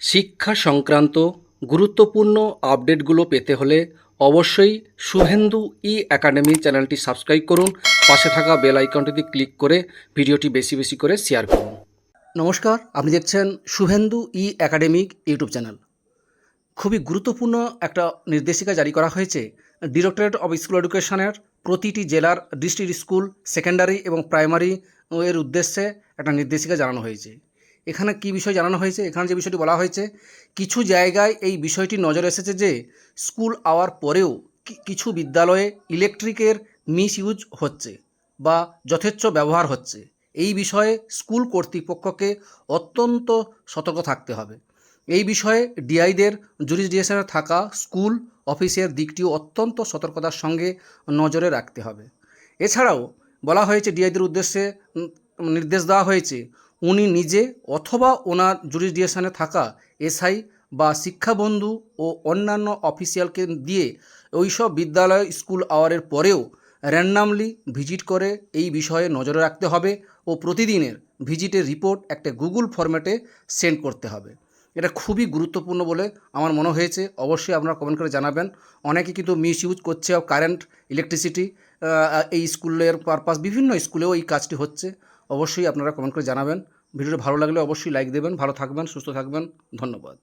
শিক্ষা সংক্রান্ত গুরুত্বপূর্ণ আপডেটগুলো পেতে হলে অবশ্যই শুভেন্দু ই একাডেমি চ্যানেলটি সাবস্ক্রাইব করুন। পাশে থাকা বেল আইকনটিতে ক্লিক করে ভিডিওটি বেশি বেশি করে শেয়ার করুন। নমস্কার, আপনি দেখছেন শুভেন্দু ই একাডেমিক ইউটিউব চ্যানেল। খুবই গুরুত্বপূর্ণ একটা নির্দেশিকা জারি করা হয়েছে ডিরেক্টরেট অফ স্কুল এডুকেশনের প্রতিটি জেলার ডিস্ট্রিক্ট স্কুল, সেকেন্ডারি এবং প্রাইমারি এর উদ্দেশ্যে একটা নির্দেশিকা জানানো হয়েছে। এখানে কি বিষয় জানানো হয়েছে? এখানে যে বিষয়টি বলা হয়েছে, কিছু জায়গায় এই বিষয়টি নজরে এসেছে যে স্কুল আওয়ার পরেও কিছু বিদ্যালয়ে ইলেকট্রিকের মিসইউজ হচ্ছে বা যথেচ্ছ ব্যবহার হচ্ছে। এই বিষয়ে স্কুল কর্তৃপক্ষকে অত্যন্ত সতর্ক থাকতে হবে। এই বিষয়ে ডিআইদের জুরিসডিকশনে থাকা স্কুল অফিসের দিকটিও অত্যন্ত সতর্কতার সঙ্গে নজরে রাখতে হবে। এছাড়াও বলা হয়েছে, ডিআইদের উদ্দেশ্যে নির্দেশ দেওয়া হয়েছে, উনি নিজে অথবা ওনার জুরিসডিকশনে থাকা এসআই বা শিক্ষাবন্ধু ও অন্যান্য অফিসিয়ালকে দিয়ে ওইসব বিদ্যালয় স্কুল আওয়ারের পরেও র্যান্ডামলি ভিজিট করে এই বিষয়ে নজরে রাখতে হবে ও প্রতিদিনের ভিজিটের রিপোর্ট একটা গুগল ফরম্যাটে সেন্ড করতে হবে। এটা খুবই গুরুত্বপূর্ণ বলে আমার মনে হয়েছে। অবশ্যই আপনারা কমেন্ট করে জানাবেন। অনেকে কিন্তু মিসইউজ করছে কারেন্ট, ইলেকট্রিসিটি, এই স্কুলের পারপাস, বিভিন্ন স্কুলেও এই কাজটি হচ্ছে। অবশ্যই আপনারা কমেন্ট করে জানাবেন। ভিডিওটি ভালো লাগলে অবশ্যই লাইক দেবেন। ভালো থাকবেন, সুস্থ থাকবেন। ধন্যবাদ।